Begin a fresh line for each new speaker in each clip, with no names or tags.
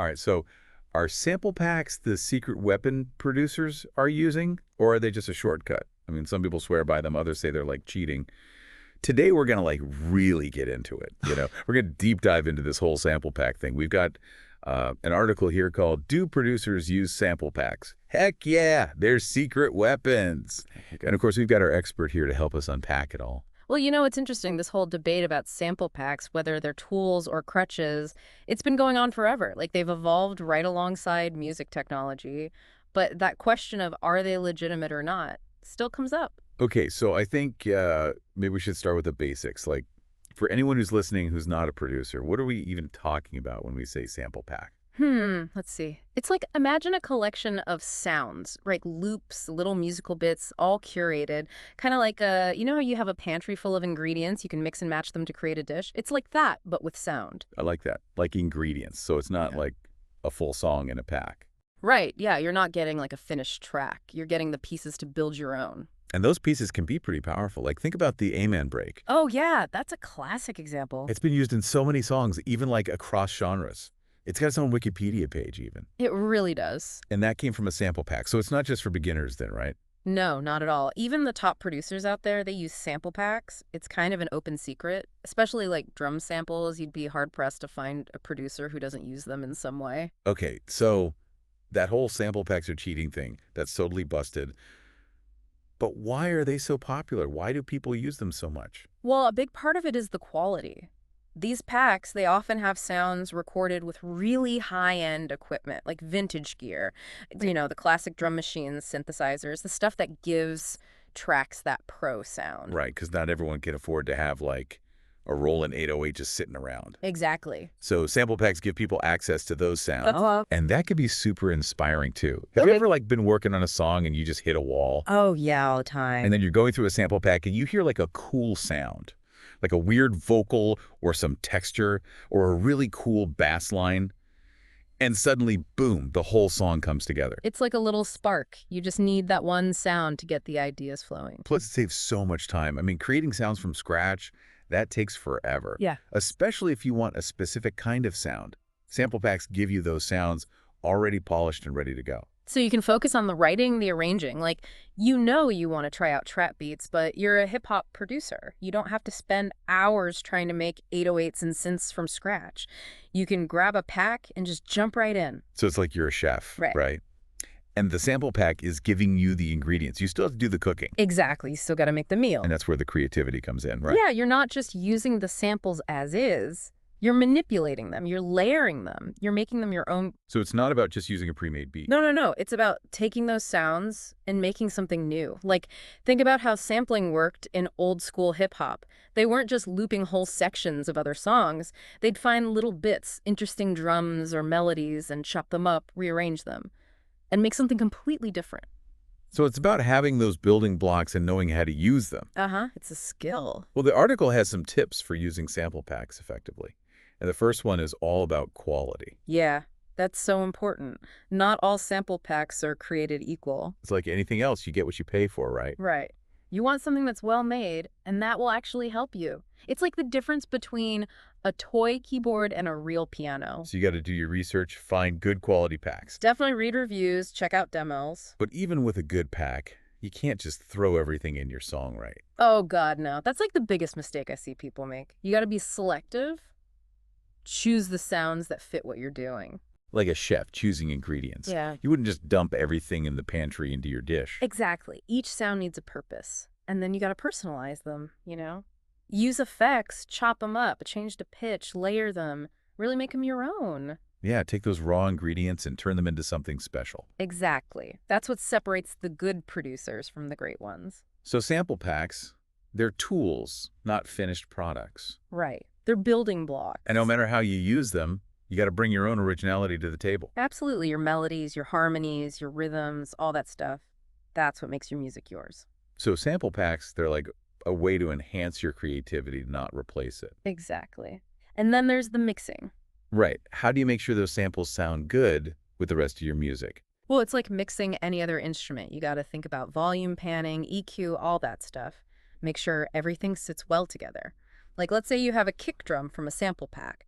All right, so are sample packs the secret weapon producers are using, or are they just a shortcut? I mean, some people swear by them, others say they're like cheating. Today, we're going to like really get into it. We're going to deep dive into this whole sample pack thing. We've got an article here called "Do Producers Use Sample Packs?" Heck yeah, they're secret weapons. Okay. And of course, we've got our expert here to help us unpack it all.
Well, it's interesting, this whole debate about sample packs, whether they're tools or crutches, it's been going on forever. Like they've evolved right alongside music technology. But that question of are they legitimate or not still comes up.
Okay, so I think maybe we should start with the basics. Like, for anyone who's listening who's not a producer, what are we even talking about when we say sample pack?
Let's see. It's like imagine a collection of sounds, right? Loops, little musical bits, all curated. Kind of like how you have a pantry full of ingredients, you can mix and match them to create a dish? It's like that, but with sound.
I like that. Like ingredients. So it's not like a full song in a pack.
Right, yeah, you're not getting like a finished track. You're getting the pieces to build your own.
And those pieces can be pretty powerful. Like, think about the Amen break.
Oh, yeah, that's a classic example.
It's been used in so many songs, even like across genres. It's got its own Wikipedia page even.
It really does.
And that came from a sample pack. So it's not just for beginners then, right?
No, not at all. Even the top producers out there, they use sample packs. It's kind of an open secret, especially like drum samples. You'd be hard-pressed to find a producer who doesn't use them in some way.
Okay, so that whole sample packs are cheating thing, that's totally busted. But why are they so popular? Why do people use them so much?
Well, a big part of it is the quality. These packs, they often have sounds recorded with really high-end equipment, like vintage gear. The classic drum machines, synthesizers, the stuff that gives tracks that pro sound.
Right, because not everyone can afford to have like a Roland 808 just sitting around.
Exactly.
So sample packs give people access to those sounds.
Uh-huh.
And that could be super inspiring too. Have you ever like been working on a song and you just hit a wall?
Oh, yeah, all the time.
And then you're going through a sample pack and you hear like a cool sound, like a weird vocal or some texture or a really cool bass line. And suddenly, boom, the whole song comes together.
It's like a little spark. You just need that one sound to get the ideas flowing.
Plus, it saves so much time. I mean, creating sounds from scratch, that takes forever.
Yeah.
Especially if you want a specific kind of sound. Sample packs give you those sounds already polished and ready to go.
So you can focus on the writing, the arranging. Like, you want to try out trap beats, but you're a hip-hop producer. You don't have to spend hours trying to make 808s and synths from scratch. You can grab a pack and just jump right in.
So it's like you're a chef,
Right.
right? And the sample pack is giving you the ingredients. You still have to do the cooking.
Exactly. You still got to make the meal.
And that's where the creativity comes in, right?
Yeah, you're not just using the samples as is. You're manipulating them. You're layering them. You're making them your own.
So it's not about just using a pre-made beat.
No. It's about taking those sounds and making something new. Like, think about how sampling worked in old school hip hop. They weren't just looping whole sections of other songs. They'd find little bits, interesting drums or melodies, and chop them up, rearrange them, and make something completely different.
So it's about having those building blocks and knowing how to use them.
Uh-huh. It's a skill.
Well, the article has some tips for using sample packs effectively. And the first one is all about quality.
Yeah, that's so important. Not all sample packs are created equal.
It's like anything else, you get what you pay for, right?
Right. You want something that's well made, and that will actually help you. It's like the difference between a toy keyboard and a real piano.
So you got to do your research, find good quality packs.
Definitely read reviews, check out demos.
But even with a good pack, you can't just throw everything in your song, right?
Oh, God, no. That's like the biggest mistake I see people make. You got to be selective. Choose the sounds that fit what you're doing.
Like a chef choosing ingredients.
Yeah.
You wouldn't just dump everything in the pantry into your dish.
Exactly. Each sound needs a purpose. And then you got to personalize them, Use effects, chop them up, change the pitch, layer them, really make them your own.
Yeah, take those raw ingredients and turn them into something special.
Exactly. That's what separates the good producers from the great ones.
So sample packs, they're tools, not finished products.
Right. They're building blocks.
And no matter how you use them, you got to bring your own originality to the table.
Absolutely. Your melodies, your harmonies, your rhythms, all that stuff. That's what makes your music yours.
So sample packs, they're like a way to enhance your creativity, not replace it.
Exactly. And then there's the mixing.
Right. How do you make sure those samples sound good with the rest of your music?
Well, it's like mixing any other instrument. You got to think about volume panning, EQ, all that stuff. Make sure everything sits well together. Like, let's say you have a kick drum from a sample pack,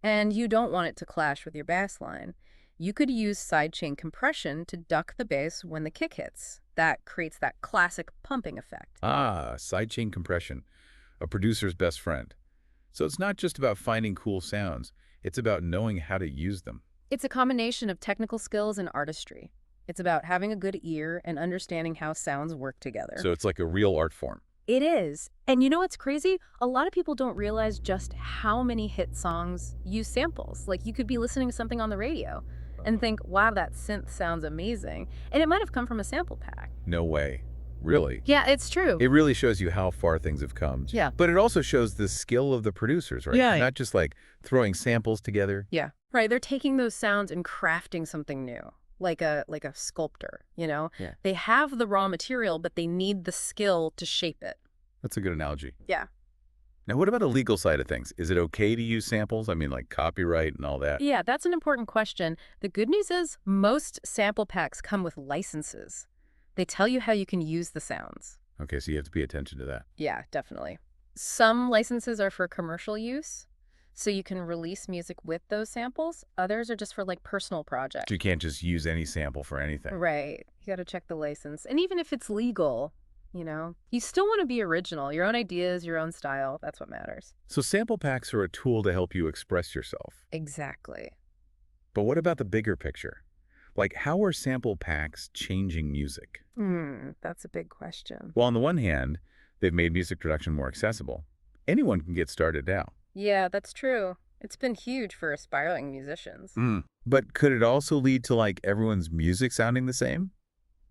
And you don't want it to clash with your bass line. You could use sidechain compression to duck the bass when the kick hits. That creates that classic pumping effect.
Ah, sidechain compression, a producer's best friend. So it's not just about finding cool sounds, it's about knowing how to use them.
It's a combination of technical skills and artistry. It's about having a good ear and understanding how sounds work together.
So it's like a real art form.
It is. And you know what's crazy? A lot of people don't realize just how many hit songs use samples. Like, you could be listening to something on the radio and think, wow, that synth sounds amazing. And it might have come from a sample pack.
No way. Really?
Yeah, it's true.
It really shows you how far things have come.
Yeah.
But it also shows the skill of the producers, right?
Yeah.
Not just like throwing samples together.
Yeah. Right. They're taking those sounds and crafting something new. Like a sculptor, you know?
Yeah.
They have the raw material, but they need the skill to shape it.
That's a good analogy.
Yeah.
Now, what about the legal side of things? Is it okay to use samples? I mean, like copyright and all that?
Yeah, that's an important question. The good news is most sample packs come with licenses. They tell you how you can use the sounds.
Okay, so you have to pay attention to that.
Yeah, definitely. Some licenses are for commercial use, so you can release music with those samples. Others are just for like personal projects.
So you can't just use any sample for anything.
Right. You got to check the license. And even if it's legal, you know, you still want to be original. Your own ideas, your own style. That's what matters.
So sample packs are a tool to help you express yourself.
Exactly.
But what about the bigger picture? Like, how are sample packs changing music?
That's a big question.
Well, on the one hand, they've made music production more accessible. Anyone can get started now.
Yeah, that's true. It's been huge for aspiring musicians.
But could it also lead to, like, everyone's music sounding the same?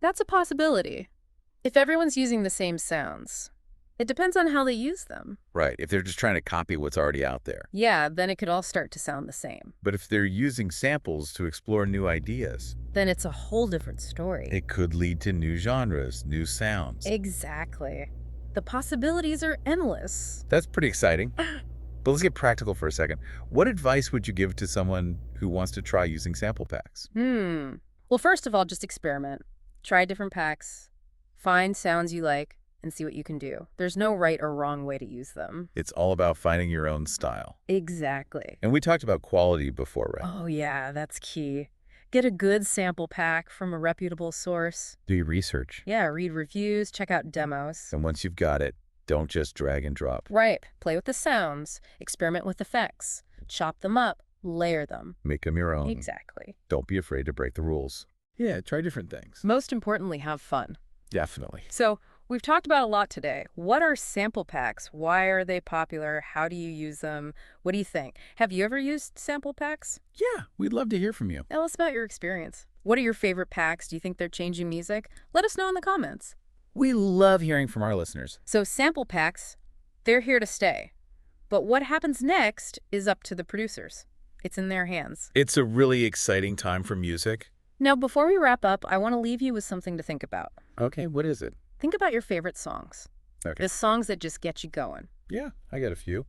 That's a possibility. If everyone's using the same sounds, it depends on how they use them.
Right, if they're just trying to copy what's already out there.
Yeah, then it could all start to sound the same.
But if they're using samples to explore new ideas,
Then it's a whole different story.
it could lead to new genres, new sounds.
Exactly. The possibilities are endless.
That's pretty exciting. But let's get practical for a second. What advice would you give to someone who wants to try using sample packs?
Well, first of all, just experiment. Try different packs. Find sounds you like and see what you can do. There's no right or wrong way to use them.
It's all about finding your own style.
Exactly.
And we talked about quality before, right?
Oh, yeah, that's key. Get a good sample pack from a reputable source.
Do your research.
Yeah, read reviews, check out demos.
And once you've got it, don't just drag and drop.
Right. Play with the sounds. Experiment with effects. Chop them up. Layer them.
Make them your own.
Exactly.
Don't be afraid to break the rules. Yeah, try different things.
Most importantly, have fun.
Definitely.
So, we've talked about a lot today. What are sample packs? Why are they popular? How do you use them? What do you think? Have you ever used sample packs?
Yeah, we'd love to hear from you.
Tell us about your experience. What are your favorite packs? Do you think they're changing music? Let us know in the comments.
We love hearing from our listeners.
So sample packs, they're here to stay. But what happens next is up to the producers. It's in their hands.
It's a really exciting time for music.
Now, before we wrap up, I want to leave you with something to think about.
Okay, what is it?
Think about your favorite songs.
Okay.
The songs that just get you going.
Yeah, I got a few.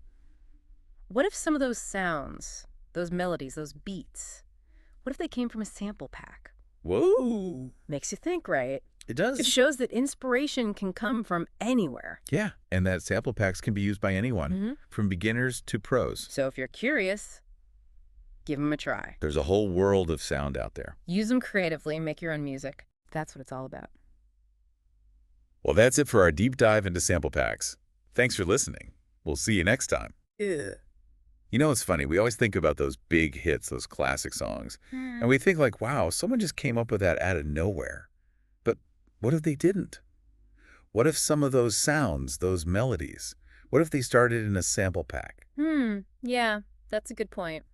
What if some of those sounds, those melodies, those beats, what if they came from a sample pack?
Whoa.
Makes you think, right?
It does.
It shows that inspiration can come from anywhere.
Yeah, and that sample packs can be used by anyone, from beginners to pros.
So if you're curious, give them a try.
There's a whole world of sound out there.
Use them creatively and make your own music. That's what it's all about.
Well, that's it for our deep dive into sample packs. Thanks for listening. We'll see you next time. You know, it's funny. We always think about those big hits, those classic songs. And we think like, wow, someone just came up with that out of nowhere. But what if they didn't? What if some of those sounds, those melodies, what if they started in a sample pack?
Yeah, that's a good point.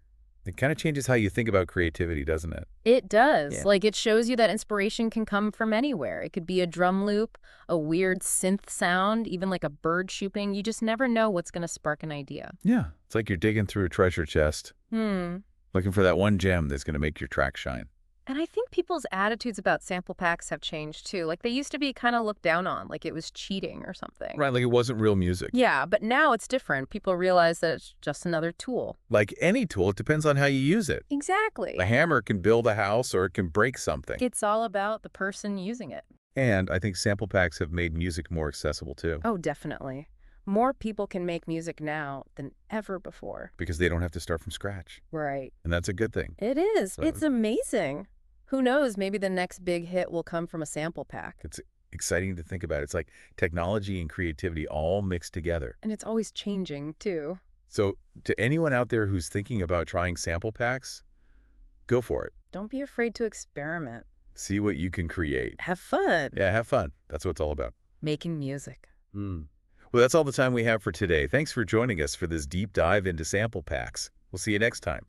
It kind of changes how you think about creativity, doesn't it?
It does.
Yeah.
Like, it shows you that inspiration can come from anywhere. It could be a drum loop, a weird synth sound, even like a bird chooping. You just never know what's going to spark an idea.
Yeah. It's like you're digging through a treasure chest, looking for that one gem that's going to make your track shine.
And I think people's attitudes about sample packs have changed too. Like, they used to be kind of looked down on, like it was cheating or something.
Right, like it wasn't real music.
Yeah, but now it's different. People realize that it's just another tool.
Like any tool, it depends on how you use it.
Exactly.
A hammer can build a house or it can break something.
It's all about the person using it.
And I think sample packs have made music more accessible too.
Oh, definitely. More people can make music now than ever before.
because they don't have to start from scratch.
Right.
And that's a good thing.
It is.
So-
It's amazing. Who knows, maybe the next big hit will come from a sample pack.
It's exciting to think about. It's like technology and creativity all mixed together.
And it's always changing, too.
So to anyone out there who's thinking about trying sample packs, go for it.
Don't be afraid to experiment.
See what you can create.
Have fun
Yeah, have fun. That's what it's all about.
making music.
Well, that's all the time we have for today. Thanks for joining us for this deep dive into sample packs. We'll see you next time.